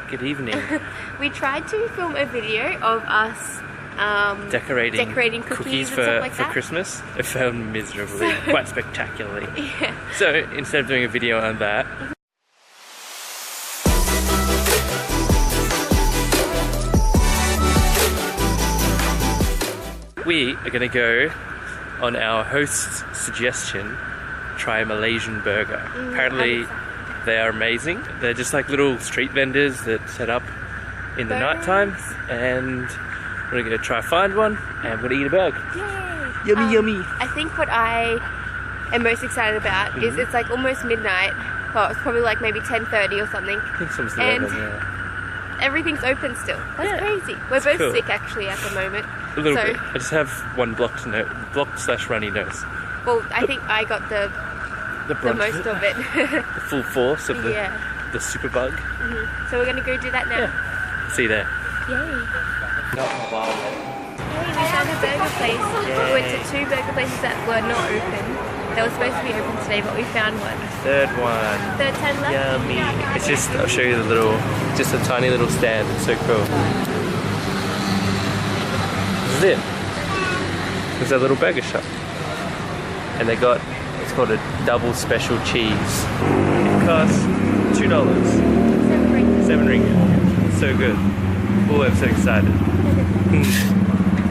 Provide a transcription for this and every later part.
Good evening. We tried to film a video of us decorating cookies for like Christmas. It failed miserably, quite spectacularly. Yeah. So instead of doing a video on that, we are going to go, on our host's suggestion, try a Malaysian burger. Apparently they are amazing. They're just like little street vendors that set up in the night time, and we're going to try find one and we're going to eat a burger. Yay! Yummy, yummy. I think what I am most excited about is it's like almost midnight. Well, it's probably like maybe 10:30 or something. I think it's And 11, yeah. everything's open still. That's crazy. We're both cool. sick actually at the moment. A little bit. I just have one blocked/runny nose. Well, I think I got the most of it. The full force of the super bug. So we're gonna go do that now. Yeah. See you there. Yay! Hey, we found a burger place. We went to 2 burger places that were not open. They were supposed to be open today, but we found one. Third one. Third time left. Yummy. It's just, I'll show you the little, just a tiny little stand. It's so cool. This is it. There's a little burger shop. And they got, it's called a double special cheese. It costs $2. 7 ringgit. So good. Oh, I'm so excited.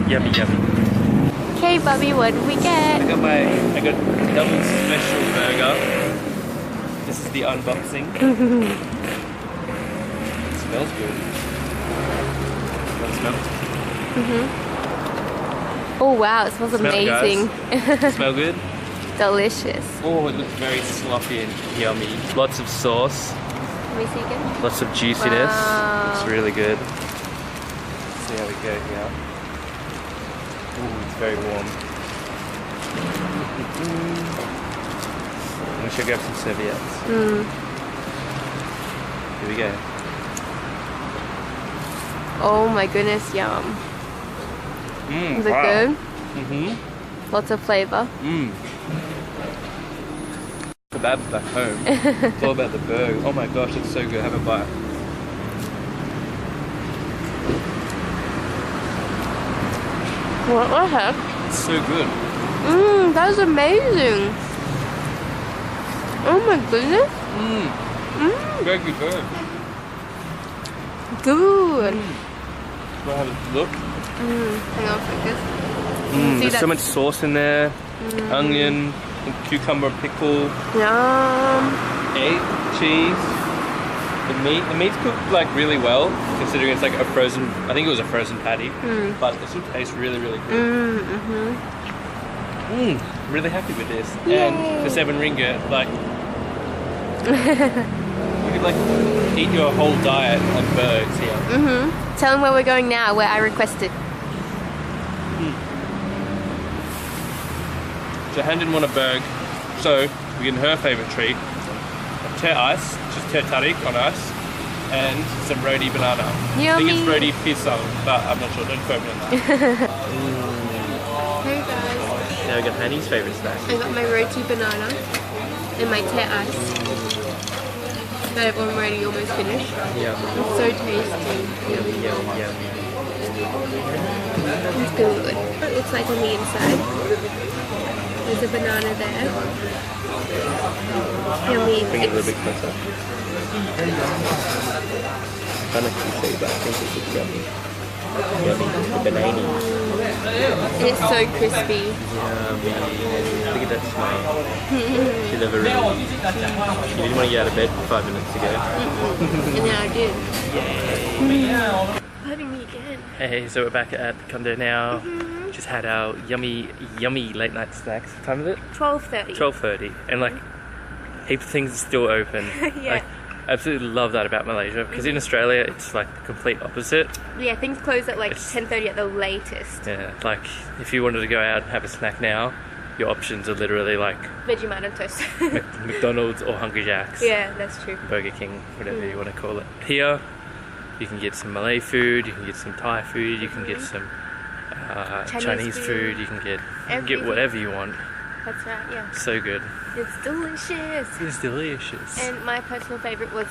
Yummy, yummy. Okay, Bubby, what did we get? I got double special burger. This is the unboxing. It smells good. Smell? Oh wow, it smells amazing. Smell good? Delicious. Oh, it looks very sloppy and yummy. Lots of sauce. Can we see again? Lots of juiciness. Wow. It's really good. Let's see how we go here. Ooh, it's very warm. We should grab some serviettes. Here we go. Oh my goodness, yum. Is it good? Lots of flavor. Kebab back home. It's all about the burger. Oh my gosh, it's so good. Have a bite. What the heck? It's so good. That was amazing. Oh my goodness. Very good burger. Good. Want to have a look? Hang on, focus. There's so much sauce in there. Onion, cucumber pickle, Yum. egg, cheese. The meat's cooked like really well, considering it's like a frozen. I think it was a frozen patty, but it still tastes really, really good. Really happy with this. Yay. And for 7 ringgit, like you could like eat your whole diet on burgers here. Tell them where we're going now, where I requested. So Han didn't want a burger, so we're getting her favourite treat. Teh ice, which is teh tarik on ice, and some roti banana. Yummy. I think it's roti pisang, but I'm not sure, don't quote me on that. Hey guys. Now we got Hanny's favourite snack. I got my roti banana and my teh ice that I've already almost finished. Yum. It's so tasty. Yummy, yummy, yummy. It's good. It looks like on the inside. There's a banana there. Yummy. Bring it a little bit closer. I don't know if you can see, but I think it looks yummy. Yummy. The banana. And it's so crispy. Yummy. Look at that smell. She never really. She didn't want to get out of bed 5 minutes ago. And then I did. Yay. Having me again. Hey, so we're back at the condo now. Just had our yummy late night snacks. What time is it? 12:30. 12:30. And like, heaps of things are still open. Yeah. Like, I absolutely love that about Malaysia, because in Australia it's like the complete opposite. Yeah, things close at like 10:30 at the latest. Yeah, like if you wanted to go out and have a snack now, your options are literally like Vegemite and toast. McDonald's or Hungry Jack's. Yeah, that's true. Burger King, whatever you want to call it. Here, you can get some Malay food, you can get some Thai food, you can get some Chinese food, you can get whatever you want. That's right, yeah. So good. It's delicious. It's delicious. And my personal favourite was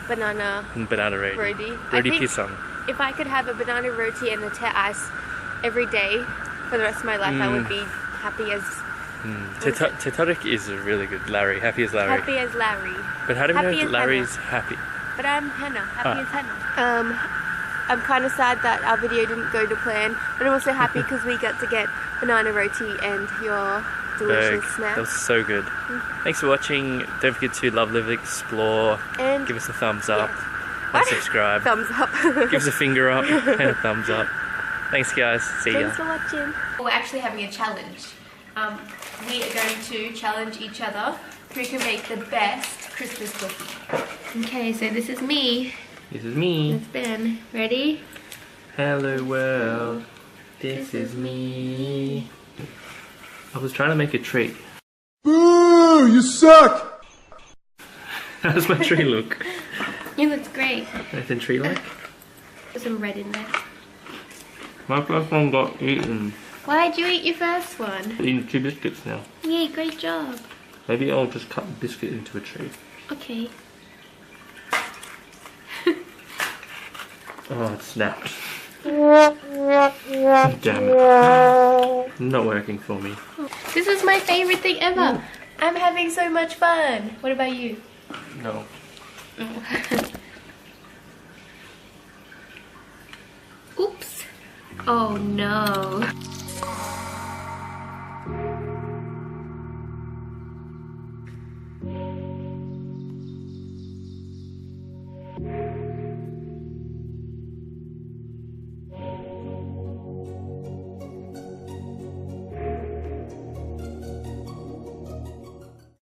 banana Banana roti. roti. Roti I think pisang. if I could have a banana roti and a te ice every day for the rest of my life, I would be happy as Te tarik is really good. Larry. Happy as Larry. happy as Larry. But how do we Happy know as Larry's happy? But I'm Hannah. Happy as Hannah. I'm kind of sad that our video didn't go to plan, but I'm also happy because we got to get banana roti and your delicious That snack. was so good. Thanks for watching. Don't forget to love, live, explore. And Give us a thumbs up. What? And subscribe. thumbs up. Give us a finger up and a thumbs up. Thanks guys. See ya. Thanks for watching. We're actually having a challenge. We are going to challenge each other who can make the best Christmas cookie. Okay, so this is me. This is me. It's Ben. Ready? Hello world. This is me. I was trying to make a tree. Boo! You suck! How does my tree look? It looks great. Nathan tree like? There's some red in there. My first one got eaten. Why did you eat your first one? Eating 2 biscuits now. Yay, great job. Maybe I'll just cut the biscuit into a tree. Okay. Oh, it snapped. Damn it. Not working for me. This is my favorite thing ever. I'm having so much fun. What about you? No. Oops. Oh no.